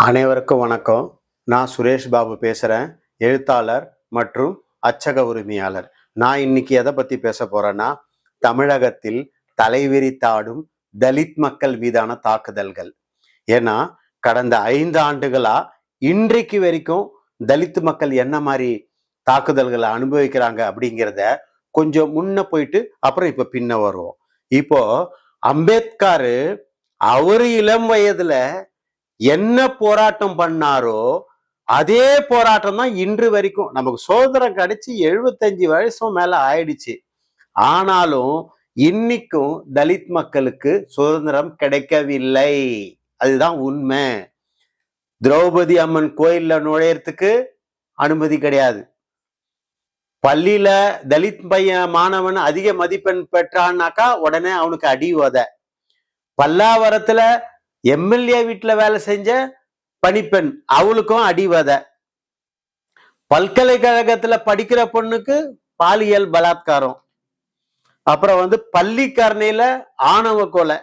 அனைவருக்கும் வணக்கம். நான் சுரேஷ் பாபு பேசுகிறேன். எழுத்தாளர் மற்றும் அச்சக உரிமையாளர். நான் இன்னைக்கு எதை பற்றி பேச போகிறேன்னா, தமிழகத்தில் தலைவிரித்தாடும் தலித் மக்கள் மீதான தாக்குதல்கள். ஏன்னா கடந்த 5 ஆண்டுகளா இன்றைக்கு வரைக்கும் தலித் மக்கள் என்ன மாதிரி தாக்குதல்களை அனுபவிக்கிறாங்க அப்படிங்கிறத கொஞ்சம் முன்ன போயிட்டு அப்புறம் இப்போ பின்ன வருவோம். இப்போ அம்பேத்கர் அவரு இளம் வயதுல என்ன போராட்டம் பண்ணாரோ அதே போராட்டம் தான் இன்று வரைக்கும். நமக்கு சுதந்திரம் கிடைச்சி 75 வருஷம் மேல ஆயிடுச்சு. ஆனாலும் இன்னைக்கும் தலித் மக்களுக்கு சுதந்திரம் கிடைக்கவில்லை. அதுதான் உண்மை. திரௌபதி அம்மன் கோயில்ல நுழையறதுக்கு அனுமதி கிடையாது. பள்ளியில தலித் பையன் மாணவன் அதிக மதிப்பெண் பெற்றான்னாக்கா உடனே அவனுக்கு அடி உத. பல்லாவரத்துல எம்எல்ஏ வீட்டுல வேலை செஞ்ச பணிப்பெண் அவளுக்கும் அடிவத. பல்கலைக்கழகத்துல படிக்கிற பொண்ணுக்கு பாலியல் பலாத்காரம். அப்புறம் பள்ளிக்கரணையில ஆணவ கொலை.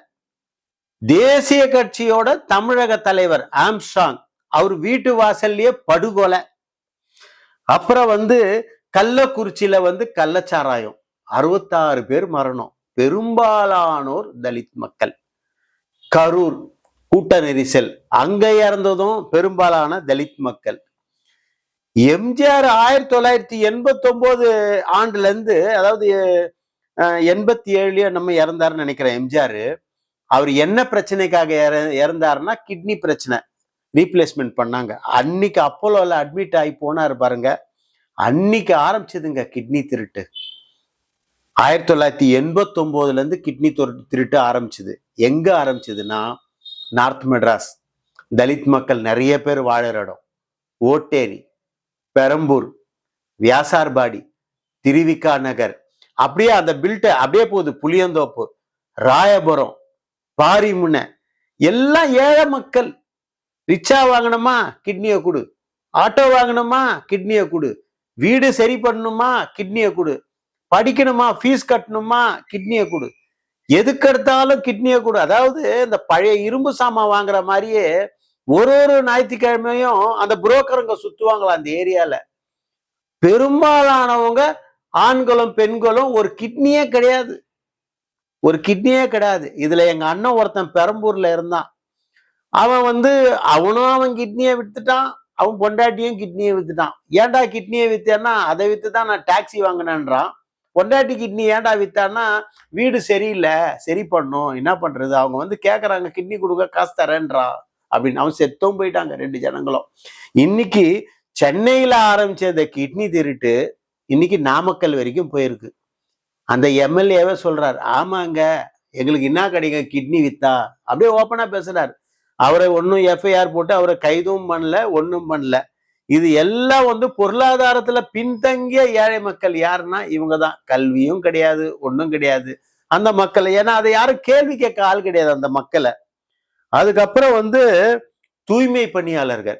தேசிய கட்சியோட தமிழக தலைவர் ஆம்ஸ்ட்ராங் அவர் வீட்டு வாசல்லையே படுகொலை. அப்புறம் கள்ளக்குறிச்சியில கள்ளச்சாராயம், 66 பேர் மரணம், பெரும்பாலானோர் தலித் மக்கள். கரூர் கூட்ட நெரிசல், அங்க இறந்ததும் பெரும்பாலான தலித் மக்கள். எம்ஜிஆர் 1989 ஆண்டுல இருந்து, அதாவது 87 நம்ம இறந்தாருன்னு நினைக்கிறேன். எம்ஜிஆர் அவர் என்ன பிரச்சனைக்காக இறந்தாருன்னா கிட்னி பிரச்சனை, ரீப்ளேஸ்மெண்ட் பண்ணாங்க. அன்னைக்கு அப்போலோல அட்மிட் ஆகி போனாரு பாருங்க. அன்னைக்கு ஆரம்பிச்சதுங்க கிட்னி திருட்டு. 1989 இருந்து கிட்னி திருட்டு ஆரம்பிச்சது. எங்க ஆரம்பிச்சதுன்னா நார்த் மெட்ராஸ், தலித் மக்கள் நிறைய பேர் வாழற இடம். ஓட்டேரி, பெரம்பூர், வியாசார்பாடி, திருவிக்கா நகர், அப்படியே அந்த பில்ட் அப்படியே போகுது. புளியந்தோப்பு, ராயபுரம், பாரிமுனை, எல்லாம் ஏழை மக்கள். ரிக்ஷா வாங்கணுமா கிட்னியை கொடு, ஆட்டோ வாங்கணுமா கிட்னியை கொடு, வீடு சரி பண்ணணுமா கிட்னியை கொடு, படிக்கணுமா ஃபீஸ் கட்டணுமா கிட்னியை கொடு, எதுக்கு எடுத்தாலும் கிட்னியை கொடு. அதாவது இந்த பழைய இரும்பு சாமான் வாங்குற மாதிரியே ஒரு ஞாயிற்றுக்கிழமையும் அந்த புரோக்கருங்க சுத்துவாங்களா அந்த ஏரியால. பெரும்பாலானவங்க ஆண்களும் பெண்களும் ஒரு கிட்னியே கிடையாது, ஒரு கிட்னியே கிடையாது. இதுல எங்க அண்ணன் ஒருத்தன் பெரம்பூர்ல இருந்தான். அவன் அவன் கிட்னியை வித்துட்டான், அவன் பொண்டாட்டியும் கிட்னியை வித்துட்டான். ஏன்டா கிட்னியை வித்தேன்னா, அதை வித்துதான் நான் டாக்ஸி வாங்கினேன்றான். பொண்டாட்டி கிட்னி ஏன்டா வித்தான்னா, வீடு சரியில்லை, சரி பண்ணும், என்ன பண்றது, அவங்க கேக்குறாங்க கிட்னி கொடுக்க காசு தரேன்றான் அப்படின்னு. அவன் செத்தும் போயிட்டாங்க 2 ஜனங்களும். இன்னைக்கு சென்னையில ஆரம்பிச்ச இந்த கிட்னி திருட்டு இன்னைக்கு நாமக்கல் வரைக்கும் போயிருக்கு. அந்த எம்எல்ஏவே சொல்றாரு, ஆமாங்க எங்களுக்கு என்ன கிடைக்கும் கிட்னி வித்தா, அப்படியே ஓப்பனா பேசுறாரு. அவரை ஒன்னும் எஃப்ஐஆர் போட்டு அவரை கைதும் பண்ணல, ஒன்னும் பண்ணல. இது எல்லாம் பொருளாதாரத்துல பின்தங்கிய ஏழை மக்கள். யாருன்னா இவங்க தான். கல்வியும் கிடையாது, ஒன்றும் கிடையாது அந்த மக்களை. ஏன்னா அதை யாரும் கேள்வி கேட்க ஆள் கிடையாது அந்த மக்களை. அதுக்கப்புறம் தூய்மை பணியாளர்கள்,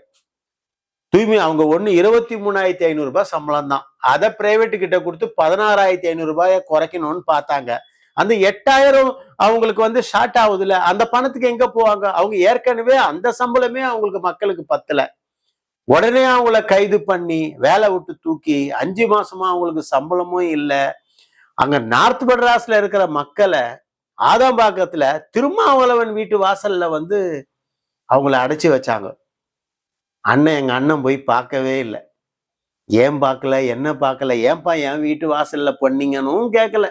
தூய்மை அவங்க 23,500 ரூபாய் சம்பளம் தான். அதை பிரைவேட்டு கிட்ட கொடுத்து 16,500 ரூபாயை குறைக்கணும்னு பார்த்தாங்க. அந்த 8,000 அவங்களுக்கு ஷார்ட் ஆகுதுல, அந்த பணத்துக்கு எங்க போவாங்க? அவங்க ஏற்கனவே அந்த சம்பளமே அவங்களுக்கு மக்களுக்கு பத்தல. உடனே அவங்கள கைது பண்ணி வேலை விட்டு தூக்கி 5 மாசமா அவங்களுக்கு சம்பளமும் இல்லை. அங்க நார்த் மெட்ராஸ்ல இருக்கிற மக்களை ஆதம்பாக்கத்துல திருமாவளவன் வீட்டு வாசல்ல அவங்கள அடைச்சி வச்சாங்க. எங்க அண்ணன் போய் பார்க்கவே இல்லை. ஏன் பார்க்கல, என்ன பார்க்கல, ஏன்பா என் வீட்டு வாசல்ல பண்ணீங்கன்னு கேட்கல.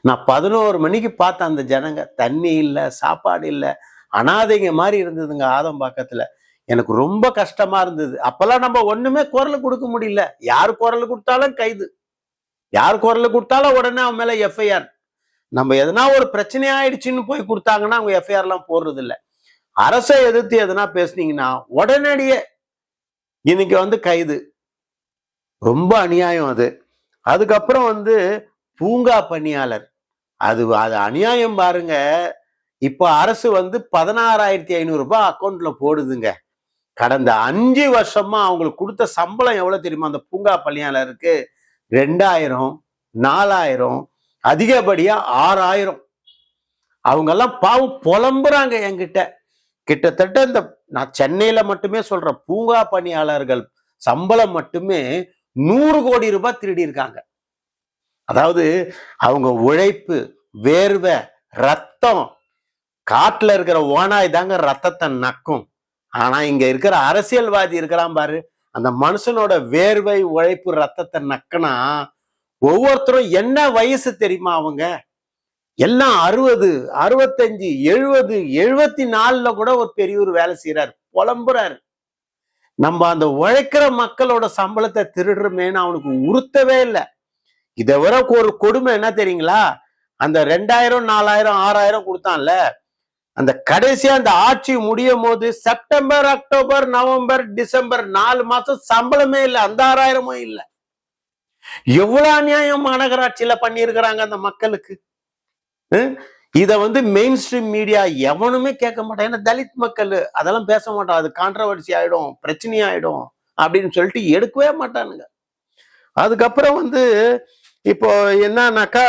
நான் 11 மணிக்கு பார்த்தேன். அந்த ஜனங்க தண்ணி இல்லை, சாப்பாடு இல்லை, அனாதைங்க மாதிரி இருந்ததுங்க ஆதம்பாக்கத்துல. எனக்கு ரொம்ப கஷ்டமா இருந்தது. அப்பெல்லாம் நம்ம ஒண்ணுமே குரல் கொடுக்க முடியல. யார் குரல் கொடுத்தாலும் கைது, யார் குரல் கொடுத்தாலும் உடனே அவன் மேல எஃப்ஐஆர். நம்ம எதனா ஒரு பிரச்சனை ஆயிடுச்சுன்னு போய் கொடுத்தாங்கன்னா அவங்க எஃப்ஐஆர் எல்லாம் போடுறது இல்லை. அரசை எதிர்த்து எதனா பேசுனீங்கன்னா உடனடியே இன்னைக்கு கைது. ரொம்ப அநியாயம் அது. அதுக்கப்புறம் பூங்கா பணியாளர், அது அநியாயம் பாருங்க. இப்ப அரசு 16,500 ரூபாய் அக்கௌண்ட்ல போடுதுங்க. கடந்த 5 வருஷமா அவங்களுக்கு கொடுத்த சம்பளம் எவ்வளவு தெரியுமா? அந்த பூங்கா பணியாளருக்கு 2,000, 4,000, அதிகப்படியா 6,000. அவங்க எல்லாம் பாவம் புலம்புறாங்க என்கிட்ட. கிட்டத்தட்ட இந்த நான் சென்னையில மட்டுமே சொல்றேன், பூங்கா பணியாளர்கள் சம்பளம் மட்டுமே 100 கோடி ரூபாய் திருடி இருக்காங்க. அதாவது அவங்க உழைப்பு, வேர்வை, ரத்தம், காட்டுல இருக்கிற ஓனாய் தாங்க ரத்தத்தை நக்கும். ஆனா இங்க இருக்கிற அரசியல்வாதி இருக்கிறான் பாரு, அந்த மனுஷனோட வேர்வை, உழைப்பு, ரத்தத்தை நக்கனா ஒவ்வொருத்தரும் என்ன வயசு தெரியுமா? அவங்க எல்லாம் 60, 65, 70, 74ல கூட ஒரு பெரியவர் வேலை செய்யறாரு, புலம்புறாரு. நம்ம அந்த உழைக்கிற மக்களோட சம்பளத்தை திருடுறமேன்னு அவனுக்கு உறுத்தவே இல்லை. இதை விட ஒரு கொடுமை என்ன தெரியுங்களா? அந்த 2000, 4000, 6000 கொடுத்தான்ல, அந்த கடைசியா அந்த ஆட்சி முடியும் போது செப்டம்பர், அக்டோபர், நவம்பர், டிசம்பர் 4 மாசம் சம்பளமே இல்லை, அந்த 6000மும் இல்லை. எவ்வளவு அநியாயம் மாநகராட்சியில பண்ணியிருக்கிறாங்க அந்த மக்களுக்கு. இத மெயின் ஸ்ட்ரீம் மீடியா எவனுமே கேட்க மாட்டான். ஏன்னா தலித் மக்கள் அதெல்லாம் பேச மாட்டான், அது கான்ட்ரவர்சி ஆயிடும், பிரச்சனை ஆயிடும் அப்படின்னு சொல்லிட்டு எடுக்கவே மாட்டானுங்க. அதுக்கப்புறம் இப்போ என்னன்னாக்கா,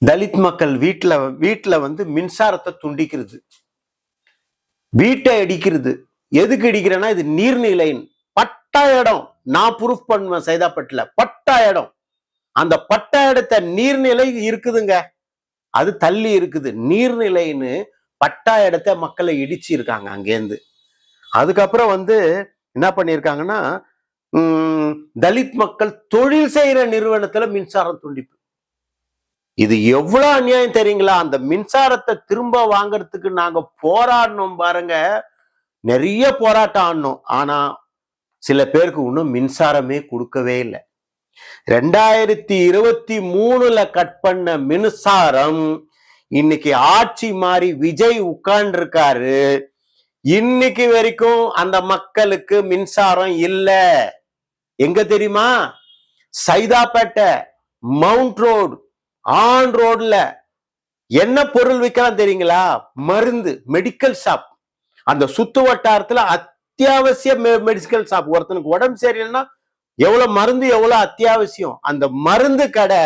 தலித் மக்கள் வீட்டுல மின்சாரத்தை துண்டிக்கிறது, வீட்டை இடிக்கிறது. எதுக்கு இடிக்கிறேன்னா, இது நீர்நிலை பட்டா இடம். நான் ப்ரூஃப் பண்ணுவேன், சைதாப்பேட்டில் பட்டா இடம். அந்த பட்டா இடத்த நீர்நிலை இருக்குதுங்க, அது தள்ளி இருக்குது. நீர்நிலைன்னு பட்டா இடத்த மக்களை இடிச்சு இருக்காங்க அங்கேருந்து. அதுக்கப்புறம் என்ன பண்ணியிருக்காங்கன்னா, தலித் மக்கள் தொழில் செய்யற நிறுவனத்துல மின்சாரம் துண்டிப்பு. இது எவ்வளவு அநியாயம் தெரியுங்களா? அந்த மின்சாரத்தை திரும்ப வாங்கறதுக்கு நாங்க போராடணும் பாருங்க, நிறைய போராட்டம் ஆடணும். ஆனா சில பேருக்கு இன்னும் மின்சாரமே கொடுக்கவே இல்லை. 2023ல கட் பண்ண மின்சாரம் இன்னைக்கு ஆட்சி மாறி விஜய் உட்கார்ந்து இருக்காரு, இன்னைக்கு வரைக்கும் அந்த மக்களுக்கு மின்சாரம் இல்ல. எங்க தெரியுமா? சைதாப்பேட்டை, மவுண்ட் ரோடு, ஆன் ரோட்ல என்ன பொருள் விற்கலாம் தெரியுங்களா? மருந்து, மெடிக்கல் ஷாப். அந்த சுத்து வட்டாரத்துல அத்தியாவசிய மெடிக்கல் ஷாப். ஒருத்தனுக்கு உடம்பு சரியில்லைன்னா எவ்வளவு மருந்து, எவ்வளவு அத்தியாவசியம். அந்த மருந்து கடை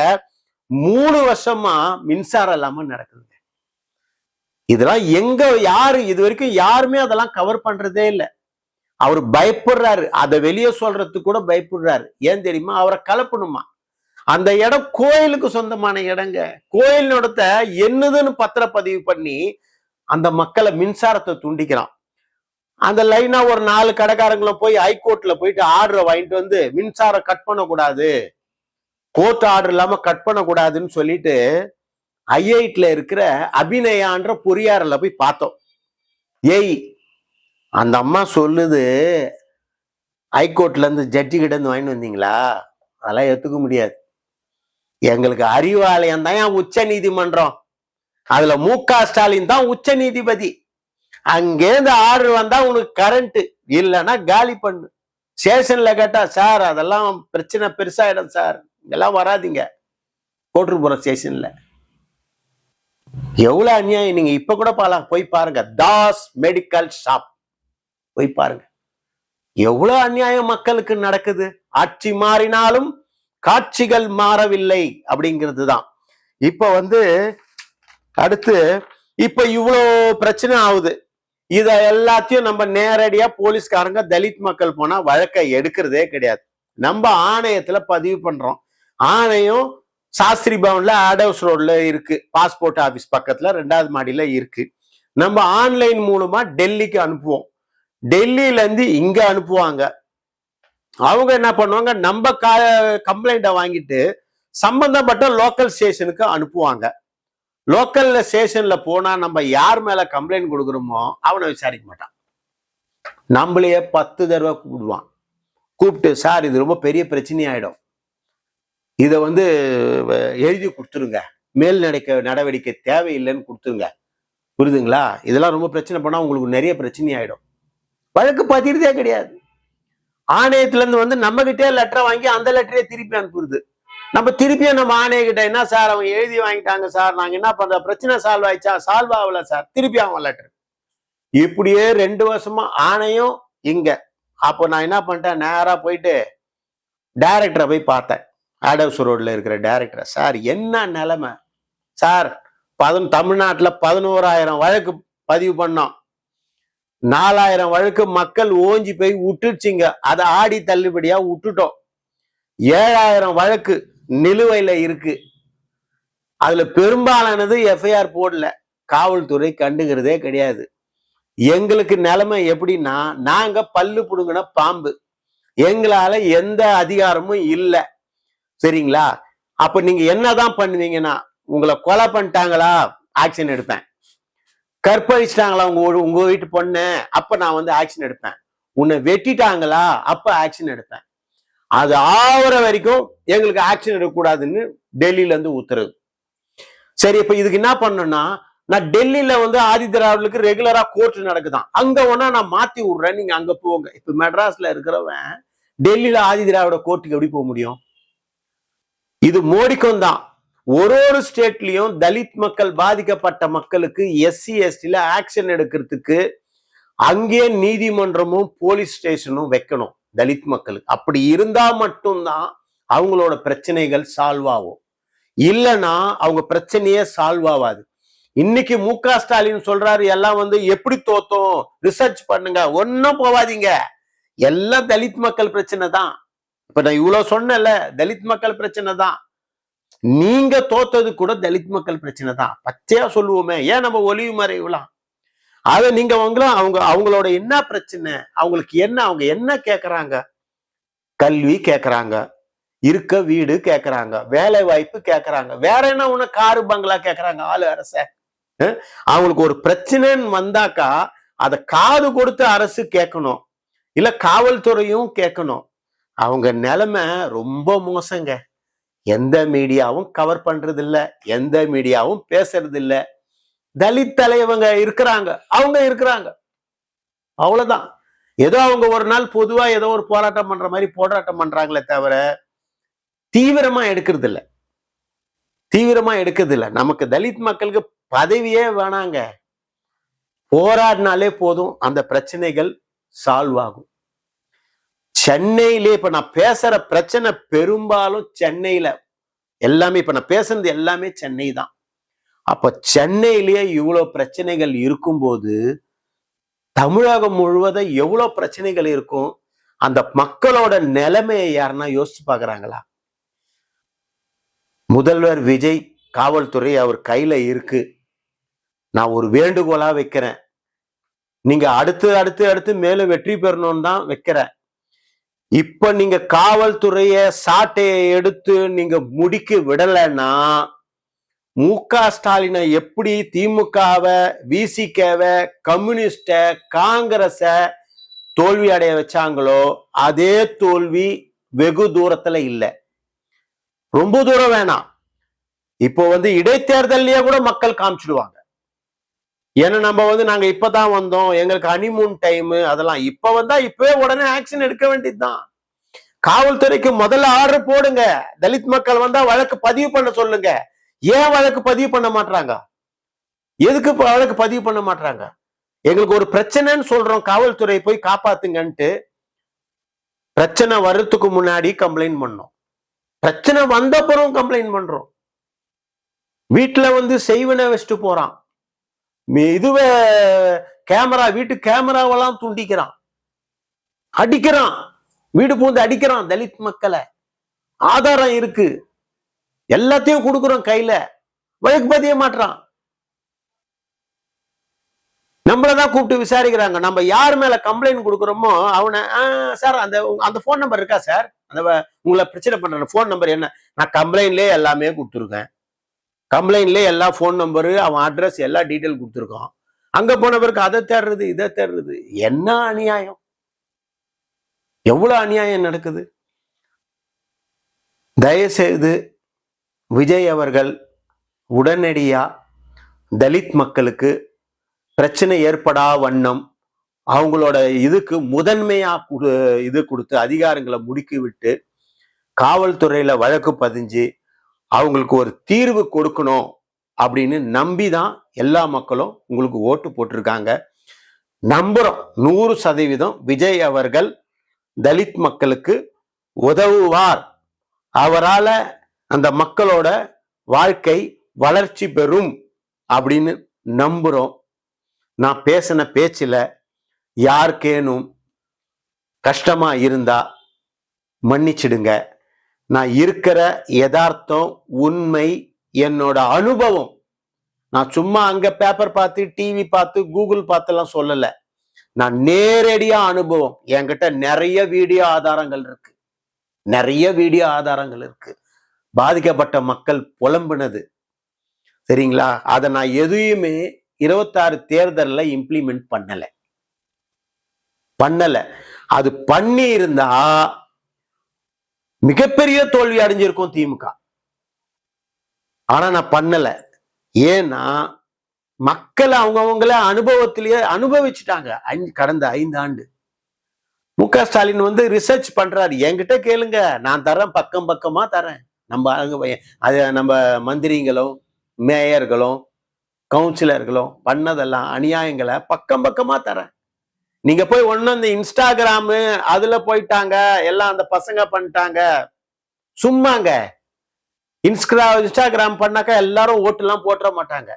3 வருஷமா மின்சாரம் இல்லாம நடக்குது. இதெல்லாம் யாரு இது வரைக்கும் யாருமே அதெல்லாம் கவர் பண்றதே இல்லை. அவர் பயப்படுறாரு, அதை வெளியே சொல்றதுக்கு கூட பயப்படுறாரு. ஏன் தெரியுமா? அவரை கலப்பணுமா. அந்த இடம் கோயிலுக்கு சொந்தமான இடங்க. கோயில் இடத்த என்னதுன்னு பத்திரப்பதிவு பண்ணி அந்த மக்களை மின்சாரத்தை துண்டிக்கிறான். அந்த லைனா ஒரு 4 கடைக்காரங்களும் போய் ஹைகோர்ட்ல போயிட்டு ஆர்டரை வாங்கிட்டு மின்சாரம் கட் பண்ணக்கூடாது, கோர்ட் ஆர்டர் இல்லாம கட் பண்ணக்கூடாதுன்னு சொல்லிட்டு ஐஐடில இருக்கிற அபிநயான்ற பொறியாளர்ல போய் பார்த்தோம். அந்த அம்மா சொல்லுது, ஹைகோர்ட்ல இருந்து ஜட்ஜி கிட்ட இருந்து வாங்கிட்டு வந்தீங்களா? அதெல்லாம் ஏத்துக்க முடியாது. எங்களுக்கு அறிவாலயம் தான் உச்ச நீதிமன்றம், அதுல மு.க. ஸ்டாலின் தான் உச்ச நீதிபதி. அங்கேருந்து ஆர்டர் வந்தா உனக்கு கரண்ட், இல்லைன்னா காலி பண்ணு. ஸ்டேஷன்ல கேட்டா, சார் அதெல்லாம் பிரச்சனை பெருசாயிடும் சார், இதெல்லாம் வராதிங்க கோட்டூர்புரம் ஸ்டேஷன்ல. எவ்வளவு அநியாயம். நீங்க இப்ப கூட போய் பாருங்க, தாஸ் மெடிக்கல் ஷாப் போய் பாருங்க, எவ்வளவு அநியாயம் மக்களுக்கு நடக்குது. ஆட்சி மாறினாலும் காட்சிகள் மாறவில்லை அப்படிங்கிறது தான். இப்ப அடுத்து இப்ப இவ்வளோ பிரச்சனை ஆகுது. இத எல்லாத்தையும் நம்ம நேரடியா போலீஸ்காரங்க தலித் மக்கள் போனா வழக்கை எடுக்கிறதே கிடையாது. நம்ம ஆணையத்துல பதிவு பண்றோம். ஆணையம் சாஸ்திரி பவன்ல, ஆடவுஸ் ரோட்ல இருக்கு, பாஸ்போர்ட் ஆபீஸ் பக்கத்துல 2வது மாடியில இருக்கு. நம்ம ஆன்லைன் மூலமா டெல்லிக்கு அனுப்புவோம், டெல்லியில இருந்து இங்க அனுப்புவாங்க. அவங்க என்ன பண்ணுவாங்க, நம்ம கம்ப்ளைண்ட்டை வாங்கிட்டு சம்பந்தப்பட்ட லோக்கல் ஸ்டேஷனுக்கு அனுப்புவாங்க. லோக்கல் ஸ்டேஷன்ல போனா நம்ம யார் மேல கம்ப்ளைண்ட் கொடுக்குறோமோ அவனை விசாரிக்க மாட்டான். நம்மளையே 10 தடவை கூப்பிடுவான். கூப்பிட்டு, சார் இது ரொம்ப பெரிய பிரச்சனையாயிடும், இதை எழுதி கொடுத்துருங்க, மேல் நடவடிக்கை தேவையில்லைன்னு கொடுத்துருங்க, புரியுதுங்களா? இதெல்லாம் ரொம்ப பிரச்சனை பண்ணா உங்களுக்கு நிறைய பிரச்சனை ஆயிடும். வழக்கு பதிறதே கிடையாது. ஆணையத்துல இருந்து நம்ம கிட்டே லெட்டரை வாங்கி அந்த லெட்டரையே திருப்பி அனுப்புறது. நம்ம திருப்பியும் நம்ம ஆணைய கிட்ட, என்ன சார் அவங்க எழுதி வாங்கிட்டாங்க சார், நாங்க என்ன பண்றோம், பிரச்சனை சால்வ் ஆயிடுச்சா? சால்வ் ஆகல சார், திருப்பி அவங்க லெட்டர். இப்படியே 2 வருஷமா ஆணையம் இங்க. அப்போ நான் என்ன பண்ணிட்டேன், நேரா போயிட்டு டைரக்டரை போய் பார்த்தேன், ஆடவுஸ் ரோட்ல இருக்கிற டைரக்டர். சார் என்ன நிலைமை சார், தமிழ்நாட்டுல 11,000 வழக்கு பதிவு பண்ணோம். 4000 வழக்கு மக்கள் ஓஞ்சி போய் விட்டுச்சுங்க. அதை ஆடி தள்ளுபடியா விட்டுட்டோம். 7000 வழக்கு நிலுவையில இருக்கு. அதுல பெரும்பாலானது எஃப்ஐஆர் போடல. காவல்துறை கண்டுகிறதே கிடையாது. எங்களுக்கு நிலைமை எப்படின்னா, நாங்க பல்லு புடுங்கின பாம்பு. எங்களால எந்த அதிகாரமும் இல்லை. சரிங்களா? அப்ப நீங்க என்னதான் பண்ணுவீங்கன்னா, உங்களை கொலை பண்ணிட்டாங்களா, ஆக்ஷன் எடுப்பேன். கற்பழிச்சிட்டாங்களா உங்க வீட்டு பொண்ணு, அப்ப நான் வந்து ஆக்ஷன் எடுப்பேன். உன்னை வெட்டிட்டாங்களா, அப்ப ஆக்ஷன் எடுப்பேன். அது ஆவற வரைக்கும் எங்களுக்கு ஆக்ஷன் எடுக்கக்கூடாதுன்னு டெல்லியில இருந்து உத்தரவு. சரி, இப்ப இதுக்கு என்ன பண்ணணும்னா, நான் டெல்லியில வந்து ஆதி திராவிடர்களுக்கு ரெகுலரா கோர்ட் நடக்குதான், அங்க ஒன்னா நான் மாத்தி விடுறேன், நீங்க அங்க போங்க. இப்ப மெட்ராஸ்ல இருக்கிறவன் டெல்லியில ஆதி திராவிட கோர்ட்டுக்கு எப்படி போக முடியும்? இது மோடிக்கும் தான். ஒரு ஸ்டேட்லயும் தலித் மக்கள் பாதிக்கப்பட்ட மக்களுக்கு SC ST ஆக்ஷன் எடுக்கிறதுக்கு அங்கே நீதிமன்றமும் போலீஸ் ஸ்டேஷனும் வைக்கணும் தலித் மக்களுக்கு. அப்படி இருந்தா மட்டும்தான் அவங்களோட பிரச்சனைகள் சால்வ் ஆகும். இல்லைன்னா அவங்க பிரச்சனையே சால்வ் ஆகாது. இன்னைக்கு MK ஸ்டாலின் சொல்றாரு, எல்லாம் வந்து எப்படி தோத்தோம் ரிசர்ச் பண்ணுங்க. ஒன்னும் போவாதீங்க, எல்லாம் தலித் மக்கள் பிரச்சனை தான். இப்ப நான் இவ்வளவு சொன்னல, தலித் மக்கள் பிரச்சனை தான். நீங்க தோத்தது கூட தலித் மக்கள் பிரச்சனை தான். பச்சையா சொல்லுவோமே, ஏன் நம்ம ஒளிவு மறைவுலாம்? அதை நீங்க அவங்களோட என்ன பிரச்சனை, அவங்களுக்கு என்ன, அவங்க என்ன கேக்குறாங்க? கல்வி கேக்குறாங்க, இருக்க வீடு கேக்குறாங்க, வேலை வாய்ப்பு கேக்குறாங்க, வேற என்ன ஒண்ணு காரு பங்களா கேக்குறாங்க ஆளு அரச. அவங்களுக்கு ஒரு பிரச்சனைன்னு வந்தாக்கா அதை காது கொடுத்து அரசு கேட்கணும், இல்ல காவல்துறையும் கேட்கணும். அவங்க நிலைமை ரொம்ப மோசங்க. எந்த மீடியாவும் கவர் பண்றது இல்ல, எந்த மீடியாவும் பேசுறது இல்ல. தலித் தலைவங்க இருக்கிறாங்க, அவங்க இருக்கிறாங்க, அவ்வளவுதான். ஏதோ அவங்க ஒரு நாள் பொதுவா ஏதோ ஒரு போராட்டம் பண்ற மாதிரி போராட்டம் பண்றாங்களே தவிர தீவிரமா எடுக்கிறது இல்ல, தீவிரமா எடுக்கிறது இல்ல. நமக்கு தலித் மக்களுக்கு பதவியே வேணாங்க, போராடினாலே போதும், அந்த பிரச்சனைகள் சால்வ் ஆகும். சென்னையிலே இப்ப நான் பேசுற பிரச்சனை பெரும்பாலும் சென்னையில எல்லாமே, இப்ப நான் பேசுறது எல்லாமே சென்னை தான். அப்ப சென்னையிலேயே இவ்வளவு பிரச்சனைகள் இருக்கும்போது தமிழகம் முழுவதும் எவ்வளவு பிரச்சனைகள் இருக்கும்? அந்த மக்களோட நிலைமையை யாருன்னா யோசிச்சு பாக்குறாங்களா? முதல்வர் விஜய், காவல்துறை அவர் கையில இருக்கு. நான் ஒரு வேண்டுகோளா வைக்கிறேன், நீங்க அடுத்து அடுத்து அடுத்து மேலும் வெற்றி பெறணும்னு தான் வைக்கிறேன். இப்ப நீங்க காவல்துறைய சாட்டையை எடுத்து நீங்க முடிக்க விடலைன்னா MK ஸ்டாலினை எப்படி திமுகவை, விசிகவை, கம்யூனிஸ்ட, காங்கிரஸ தோல்வி அடைய வச்சாங்களோ அதே தோல்வி வெகு தூரத்துல இல்லை, ரொம்ப தூரம் வேணாம். இப்போ வந்து இடைத்தேர்தலையே கூட மக்கள் காமிச்சிடுவாங்க. ஏன்னா நம்ம வந்து நாங்க இப்பதான் வந்தோம், எங்களுக்கு ஹனிமூன் டைம், அதெல்லாம் இப்ப வந்தா இப்பவே உடனே ஆக்ஷன் எடுக்க வேண்டியதுதான். காவல்துறைக்கு முதல்ல ஆர்டர் போடுங்க, தலித் மக்கள் வந்தா வழக்கு பதிவு பண்ண சொல்லுங்க. ஏன் வழக்கு பதிவு பண்ண மாட்டாங்க? எதுக்கு வழக்கு பதிவு பண்ண மாட்டாங்க? எங்களுக்கு ஒரு பிரச்சனைன்னு சொல்றோம், காவல்துறை போய் காப்பாத்துங்கன்ட்டு. பிரச்சனை வர்றதுக்கு முன்னாடி கம்ப்ளைண்ட் பண்ணோம், பிரச்சனை வந்த அப்புறம் கம்ப்ளைண்ட் பண்றோம். வீட்டுல வந்து செய்வன வச்சுட்டு போறான், இதுவே கேமரா, வீட்டு கேமராவெல்லாம் துண்டிக்கிறான், அடிக்கிறான், வீடு பூந்து அடிக்கிறான் தலித் மக்களை. ஆதாரம் இருக்கு, எல்லாத்தையும் கொடுக்குறோம் கையில, வழக்கு பதிய மாட்டான். நம்மளதான் கூப்பிட்டு விசாரிக்கிறாங்க. நம்ம யார் மேல கம்ப்ளைண்ட் கொடுக்குறோமோ அவனை, சார் அந்த போன் நம்பர் இருக்கா சார், அந்த உங்களை பிரச்சனை பண்ற போன் நம்பர் என்ன? நான் கம்ப்ளைண்ட்லயே எல்லாமே கொடுத்துருக்கேன், கம்ப்ளைண்ட்லயே எல்லா போன் நம்பரு, அவன் அட்ரஸ், எல்லா டீட்டெயில் கொடுத்துருக்கோம். அங்க போன பிறகு அதை தேடுறது, இதை தேடுறது. என்ன அநியாயம், எவ்வளவு அநியாயம் நடக்குது. தயவுசெய்து விஜய் அவர்கள் உடனடியா தலித் மக்களுக்கு பிரச்சனை ஏற்படா வண்ணம் அவங்களோட இதுக்கு முதன்மையா இது கொடுத்து அதிகாரங்களை முடுக்கி விட்டு காவல்துறையில வழக்கு பதிஞ்சு அவங்களுக்கு ஒரு தீர்வு கொடுக்கணும் அப்படின்னு நம்பிதான் எல்லா மக்களும் உங்களுக்கு ஓட்டு போட்டிருக்காங்க. நம்புறோம் 100% விஜய் அவர்கள் தலித் மக்களுக்கு உதவுவார். அவரால அந்த மக்களோட வாழ்க்கை வளர்ச்சி பெறும் அப்படின்னு நம்புறோம். நான் பேசின பேச்சுல யாருக்கேனும் கஷ்டமா இருந்தா மன்னிச்சிடுங்க. நான் இருக்கிற யதார்த்தம், உண்மை, என்னோட அனுபவம். நான் சும்மா அங்க பேப்பர் பார்த்து, டிவி பார்த்து, கூகுள் பார்த்துலாம் சொல்லல. நான் நேரடியா அனுபவம். என்கிட்ட நிறைய வீடியோ ஆதாரங்கள் இருக்கு. நிறைய வீடியோ ஆதாரங்கள் இருக்கு. பாதிக்கப்பட்ட மக்கள் புலம்புனது. சரிங்களா? அதை நான் எதையுமே 26 தேர்தல்ல இம்ப்ளிமெண்ட் பண்ணல. அது பண்ணி இருந்தா மிகப்பெரிய தோல்வி அடைஞ்சிருக்கும் திமுக. ஆனா நான் பண்ணல. ஏன்னா மக்கள் அவங்கவுங்கள அனுபவத்திலேயே அனுபவிச்சுட்டாங்க. கடந்த 5 ஆண்டு மு.க. ஸ்டாலின் வந்து ரிசர்ச் பண்றாரு. என்கிட்ட கேளுங்க, நான் தரேன், பக்கம் பக்கமா தரேன். நம்ம மந்திரிகளும் மேயர்களும் கவுன்சிலர்களும் பண்ணதெல்லாம் அநியாயங்களை பக்கம் பக்கமா தரேன். நீங்க போய் ஒண்ணு இந்த இன்ஸ்டாகிராமு அதுல போயிட்டாங்க, எல்லாம் அந்த பசங்க பண்ணிட்டாங்க. சும்மாங்க இன்ஸ்டாகிராம் பண்ணாக்கா எல்லாரும் ஓட்டு எல்லாம் போட்டுற மாட்டாங்க.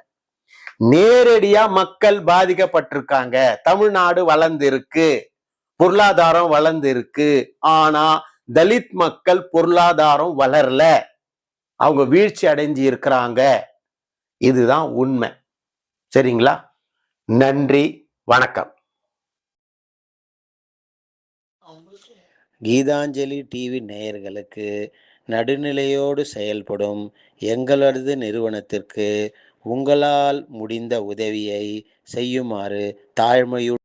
நேரடியா மக்கள் பாதிக்கப்பட்டிருக்காங்க. தமிழ்நாடு வளர்ந்து இருக்கு, பொருளாதாரம் வளர்ந்து இருக்கு. ஆனா தலித் மக்கள் பொருளாதாரம் வளரல, அவங்க வீழ்ச்சி அடைஞ்சு இருக்கிறாங்க. இதுதான் உண்மை. சரிங்களா? நன்றி, வணக்கம். கீதாஞ்சலி டிவி நேயர்களுக்கு நடுநிலையோடு செயல்படும் எங்களது நிறுவனத்திற்கு உங்களால் முடிந்த உதவியை செய்யுமாறு தாழ்மையுடன்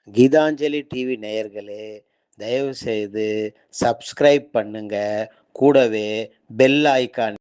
கீதாஞ்சலி டிவி நேயர்களே, தயவு செய்து சப்ஸ்கிரைப் பண்ணுங்க. கூடவே பெல் ஐக்கான்